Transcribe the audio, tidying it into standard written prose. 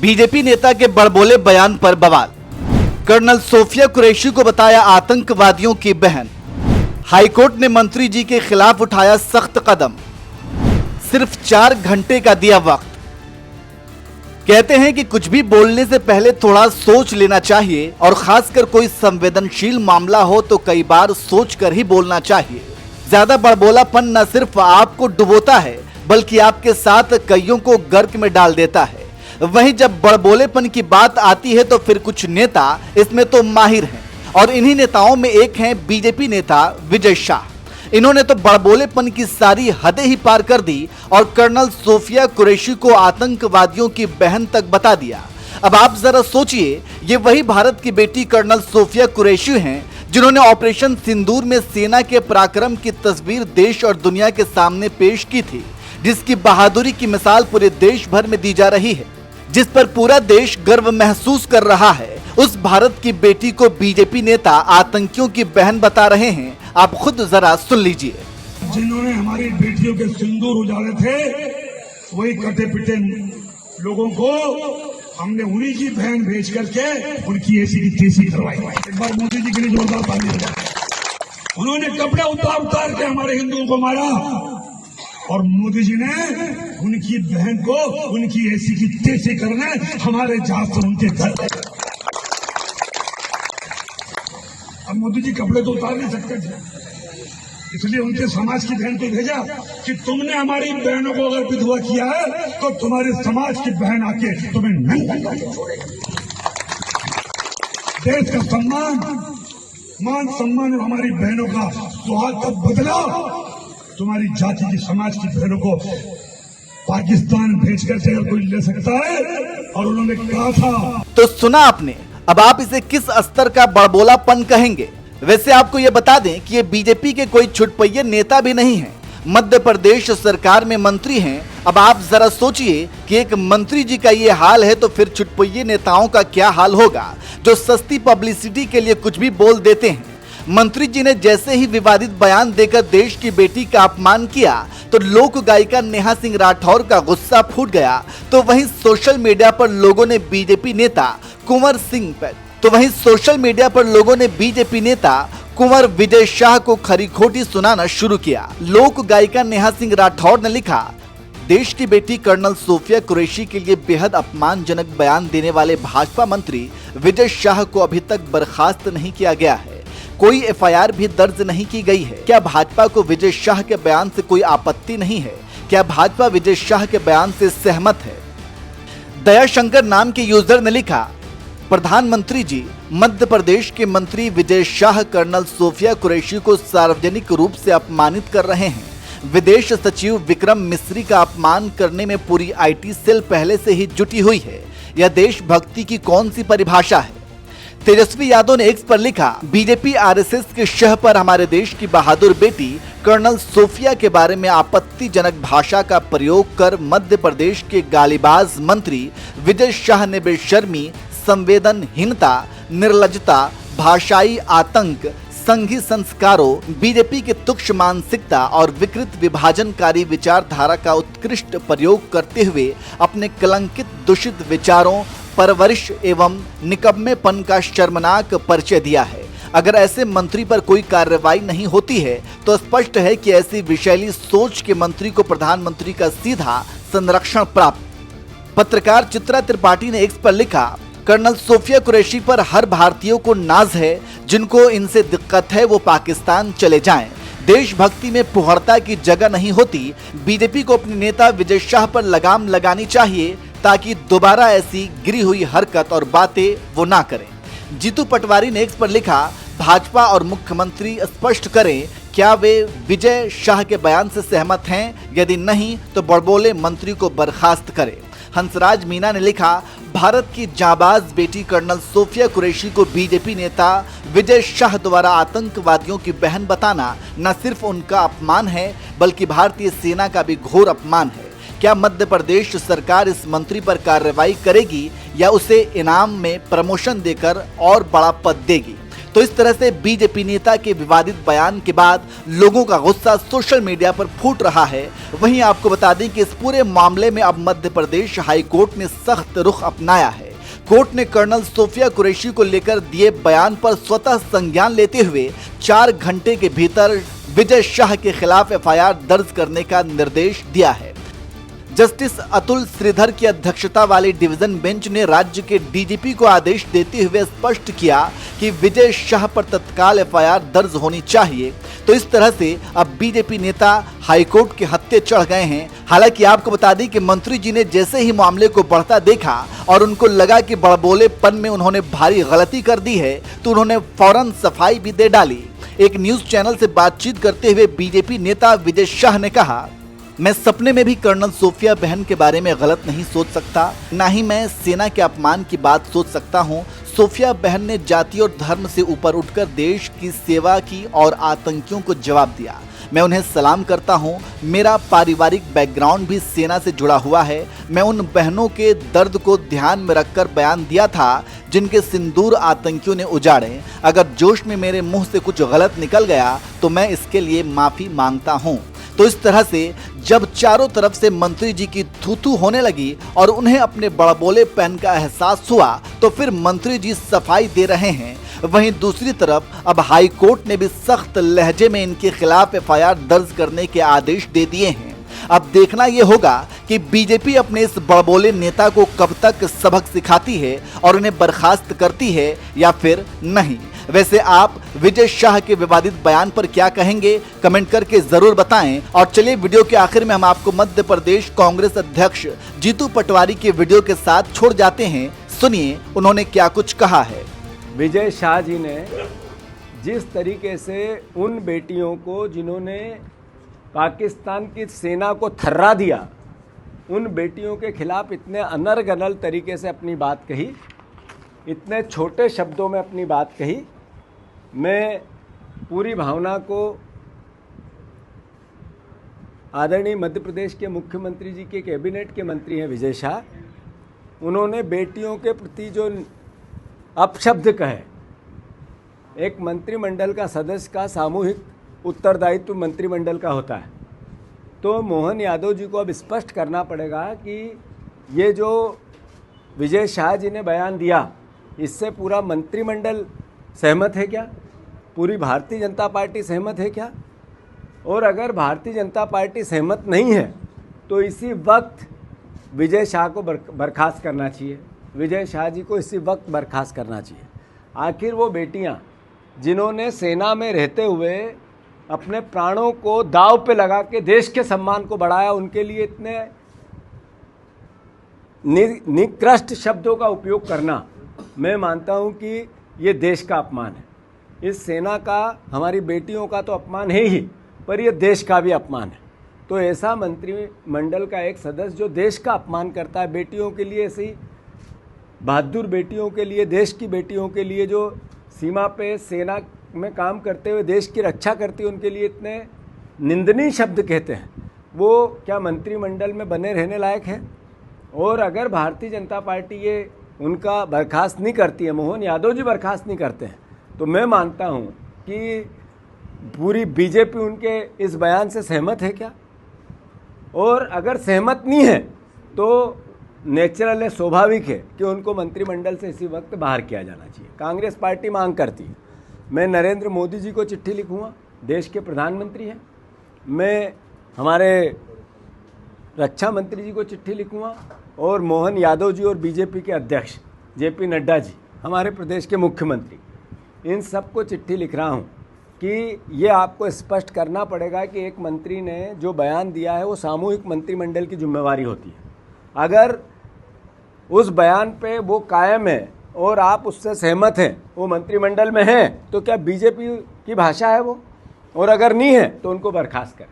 BJP नेता के बड़बोले बयान पर बवाल। कर्नल सोफिया कुरैशी को बताया आतंकवादियों की बहन। हाईकोर्ट ने मंत्री जी के खिलाफ उठाया सख्त कदम। सिर्फ 4 घंटे का दिया वक्त। कहते हैं कि कुछ भी बोलने से पहले थोड़ा सोच लेना चाहिए और खासकर कोई संवेदनशील मामला हो तो कई बार सोचकर ही बोलना चाहिए। ज्यादा बड़बोलापन न सिर्फ आपको डुबोता है बल्कि आपके साथ कईयों को गर्क में डाल देता है। वहीं जब बड़बोलेपन की बात आती है तो फिर कुछ नेता इसमें तो माहिर हैं और इन्हीं नेताओं में एक हैं बीजेपी नेता विजय शाह। इन्होंने तो बड़बोलेपन की सारी हदें ही पार कर दी और कर्नल सोफिया कुरैशी को आतंकवादियों की बहन तक बता दिया। अब आप जरा सोचिए, ये वही भारत की बेटी कर्नल सोफिया कुरैशी हैं जिन्होंने ऑपरेशन सिंदूर में सेना के पराक्रम की तस्वीर देश और दुनिया के सामने पेश की थी, जिसकी बहादुरी की मिसाल पूरे देश भर में दी जा रही है, जिस पर पूरा देश गर्व महसूस कर रहा है। उस भारत की बेटी को बीजेपी नेता आतंकियों की बहन बता रहे हैं। आप खुद जरा सुन लीजिए। जिन्होंने हमारी बेटियों के सिंदूर उजाड़े थे, वही कटे पिटे लोगों को हमने उन्हीं की बहन भेज करके उनकी ऐसी की तैसी करवाई। एक बार मोदी जी के लिए जोरदार ताली बजाएं। उन्होंने कपड़े उतार उतार के हमारे हिंदुओं को मारा और मोदी जी ने उनकी बहन को उनकी ऐसी की तैसी करने हमारे जहाज से उनके घर। अब मोदी जी कपड़े तो उतार नहीं सकते थे, इसलिए उनके समाज की बहन को भेजा कि तुमने हमारी बहनों को अगर विधवा किया है तो तुम्हारे समाज की बहन आके तुम्हें नंगा करके छोड़ेगी। देश का सम्मान, मान सम्मान और हमारी बहनों का सुहाग का बदला तुम्हारी जाति की समाज की बहनों को पाकिस्तान भेजकर से अगर कोई ले सकता है, और उन्होंने कहा था। तो सुना आपने, अब आप इसे किस स्तर का बड़बोलापन कहेंगे? वैसे आपको ये बता दें कि ये बीजेपी के कोई छुटपैये नेता भी नहीं हैं, मध्य प्रदेश सरकार में मंत्री हैं। अब आप जरा सोचिए कि एक मंत्री जी का ये हाल है तो फिर छुटपैये नेताओं का क्या हाल होगा, जो सस्ती पब्लिसिटी के लिए कुछ भी बोल देते हैं। मंत्री जी ने जैसे ही विवादित बयान देकर देश की बेटी का अपमान किया तो लोक गायिका नेहा सिंह राठौर का गुस्सा फूट गया। तो वहीं सोशल मीडिया पर लोगों ने बीजेपी नेता कुंवर विजय शाह को खरी खोटी सुनाना शुरू किया। लोक गायिका नेहा सिंह राठौर ने लिखा, देश की बेटी कर्नल सोफिया कुरैशी के लिए बेहद अपमानजनक बयान देने वाले भाजपा मंत्री विजय शाह को अभी तक बर्खास्त नहीं किया गया है। कोई एफआईआर भी दर्ज नहीं की गई है। क्या भाजपा को विजय शाह के बयान से कोई आपत्ति नहीं है? क्या भाजपा विजय शाह के बयान से सहमत है? दयाशंकर नाम के यूजर ने लिखा, प्रधानमंत्री जी, मध्य प्रदेश के मंत्री विजय शाह कर्नल सोफिया कुरैशी को सार्वजनिक रूप से अपमानित कर रहे हैं। विदेश सचिव विक्रम मिस्री का अपमान करने में पूरी आईटी सेल पहले से ही जुटी हुई है। यह देशभक्ति की कौन सी परिभाषा है? तेजस्वी यादव ने एक्स पर लिखा, बीजेपी आरएसएस के शह पर हमारे देश की बहादुर बेटी कर्नल सोफिया के बारे में आपत्तिजनक भाषा का प्रयोग कर मध्य प्रदेश के गालीबाज मंत्री विजय शाह ने बेशर्मी, संवेदनहीनता, निर्लज्जता, भाषाई आतंक, संघी संस्कारों, बीजेपी की तुच्छ मानसिकता और विकृत विभाजनकारी विचारधारा का उत्कृष्ट प्रयोग करते हुए अपने कलंकित दूषित विचारों, परवरिश एवं निकम्मेपन का शर्मनाक परिचय दिया है। अगर ऐसे मंत्री पर कोई कार्रवाई नहीं होती है तो स्पष्ट है कि ऐसी विषैली सोच के मंत्री को प्रधानमंत्री का सीधा संरक्षण प्राप्त। पत्रकार चित्रा त्रिपाठी ने एक्स पर लिखा, कर्नल सोफिया कुरैशी पर हर भारतीयों को नाज है। जिनको इनसे दिक्कत है वो पाकिस्तान चले जाएं। देशभक्ति में फुहड़ता की जगह नहीं होती। बीजेपी को अपने नेता विजय शाह पर लगाम लगानी चाहिए ताकि दोबारा ऐसी गिरी हुई हरकत और बातें वो ना करें। जीतू पटवारी ने एक्स पर लिखा, भाजपा और मुख्यमंत्री स्पष्ट करें क्या वे विजय शाह के बयान से सहमत हैं, यदि नहीं तो बड़बोले मंत्री को बर्खास्त करें। हंसराज मीना ने लिखा, भारत की जाबाज बेटी कर्नल सोफिया कुरैशी को बीजेपी नेता विजय शाह द्वारा आतंकवादियों की बहन बताना न सिर्फ उनका अपमान है बल्कि भारतीय सेना का भी घोर अपमान है। क्या मध्य प्रदेश सरकार इस मंत्री पर कार्रवाई करेगी या उसे इनाम में प्रमोशन देकर और बड़ा पद देगी? तो इस तरह से बीजेपी नेता के विवादित बयान के बाद लोगों का गुस्सा सोशल मीडिया पर फूट रहा है। वहीं आपको बता दें कि इस पूरे मामले में अब मध्य प्रदेश हाई कोर्ट ने सख्त रुख अपनाया है। कोर्ट ने कर्नल सोफिया कुरैशी को लेकर दिए बयान पर स्वतः संज्ञान लेते हुए 4 घंटे के भीतर विजय शाह के खिलाफ एफआईआर दर्ज करने का निर्देश दिया है। जस्टिस अतुल श्रीधर की अध्यक्षता वाली डिवीजन बेंच ने राज्य के डीजीपी को आदेश देते हुए स्पष्ट किया कि विजय शाह पर तत्काल एफआईआर दर्ज होनी चाहिए। तो इस तरह से अब बीजेपी नेता हाईकोर्ट के हत्थे चढ़ गए हैं। हालांकि आपको बता दें कि मंत्री जी ने जैसे ही मामले को बढ़ता देखा और उनको लगा कि बड़बोलेपन में उन्होंने भारी गलती कर दी है, तो उन्होंने फौरन सफाई भी दे डाली। एक न्यूज चैनल से बातचीत करते हुए बीजेपी नेता विजय शाह ने कहा, मैं सपने में भी कर्नल सोफिया बहन के बारे में गलत नहीं सोच सकता, ना ही मैं सेना के अपमान की बात सोच सकता हूं। सोफिया बहन ने जाति और धर्म से ऊपर उठकर देश की सेवा की और आतंकियों को जवाब दिया। मैं उन्हें सलाम करता हूं। मेरा पारिवारिक बैकग्राउंड भी सेना से जुड़ा हुआ है। मैं उन बहनों के दर्द को ध्यान में रखकर बयान दिया था जिनके सिंदूर आतंकियों ने उजाड़े। अगर जोश में मेरे मुंह से कुछ गलत निकल गया तो मैं इसके लिए माफी मांगता हूं। तो इस तरह से जब चारों तरफ से मंत्री जी की थू-थू होने लगी और उन्हें अपने बड़बोलेपन का एहसास हुआ, तो फिर मंत्री जी सफाई दे रहे हैं। वहीं दूसरी तरफ अब हाई कोर्ट ने भी सख्त लहजे में इनके खिलाफ एफआईआर दर्ज करने के आदेश दे दिए हैं। अब देखना यह होगा कि बीजेपी अपने इस बड़बोले नेता को कब तक सबक सिखाती है और उन्हें बर्खास्त करती है या फिर नहीं। वैसे आप विजय शाह के विवादित बयान पर क्या कहेंगे, कमेंट करके जरूर बताएं। और चलिए वीडियो के आखिर में हम आपको मध्य प्रदेश कांग्रेस अध्यक्ष जीतू पटवारी के वीडियो के साथ छोड़ जाते हैं। सुनिए उन्होंने क्या कुछ कहा है। विजय शाह जी ने जिस तरीके से उन बेटियों को जिन्होंने पाकिस्तान की सेना को थर्रा दिया, उन बेटियों के खिलाफ इतने अनर्गल तरीके से अपनी बात कही, इतने छोटे शब्दों में अपनी बात कही, मैं पूरी भावना को आदरणीय मध्य प्रदेश के मुख्यमंत्री जी के कैबिनेट के मंत्री हैं विजय शाह, उन्होंने बेटियों के प्रति जो अपशब्द कहे, एक मंत्रिमंडल का सदस्य का सामूहिक उत्तरदायित्व मंत्रिमंडल का होता है। तो मोहन यादव जी को अब स्पष्ट करना पड़ेगा कि ये जो विजय शाह जी ने बयान दिया, इससे पूरा मंत्रिमंडल सहमत है क्या? पूरी भारतीय जनता पार्टी सहमत है क्या? और अगर भारतीय जनता पार्टी सहमत नहीं है तो इसी वक्त विजय शाह को बर्खास्त करना चाहिए। विजय शाह जी को इसी वक्त बर्खास्त करना चाहिए। आखिर वो बेटियां जिन्होंने सेना में रहते हुए अपने प्राणों को दांव पे लगा के देश के सम्मान को बढ़ाया, उनके लिए इतने निकृष्ट शब्दों का उपयोग करना, मैं मानता हूं कि ये देश का अपमान है। इस सेना का, हमारी बेटियों का तो अपमान है ही, पर यह देश का भी अपमान है। तो ऐसा मंत्रिमंडल का एक सदस्य जो देश का अपमान करता है, बेटियों के लिए, ऐसी बहादुर बेटियों के लिए, देश की बेटियों के लिए जो सीमा पे सेना में काम करते हुए देश की रक्षा करती है, उनके लिए इतने निंदनीय शब्द कहते हैं, वो क्या मंत्रिमंडल में बने रहने लायक है? और अगर भारतीय जनता पार्टी ये उनका बर्खास्त नहीं करती है, मोहन यादव जी बर्खास्त नहीं करते हैं, तो मैं मानता हूं कि पूरी बीजेपी उनके इस बयान से सहमत है क्या? और अगर सहमत नहीं है तो नेचुरल है, स्वाभाविक है कि उनको मंत्रिमंडल से इसी वक्त बाहर किया जाना चाहिए। कांग्रेस पार्टी मांग करती है। मैं नरेंद्र मोदी जी को चिट्ठी लिखूंगा, देश के प्रधानमंत्री हैं। मैं हमारे रक्षा मंत्री जी को चिट्ठी लिखूंगा और मोहन यादव जी और बीजेपी के अध्यक्ष जेपी नड्डा जी, हमारे प्रदेश के मुख्यमंत्री, इन सबको चिट्ठी लिख रहा हूं कि ये आपको स्पष्ट करना पड़ेगा कि एक मंत्री ने जो बयान दिया है वो सामूहिक मंत्रिमंडल की जिम्मेवारी होती है। अगर उस बयान पे वो कायम है और आप उससे सहमत हैं, वो मंत्रिमंडल में हैं, तो क्या बीजेपी की भाषा है वो? और अगर नहीं है तो उनको बर्खास्त करें।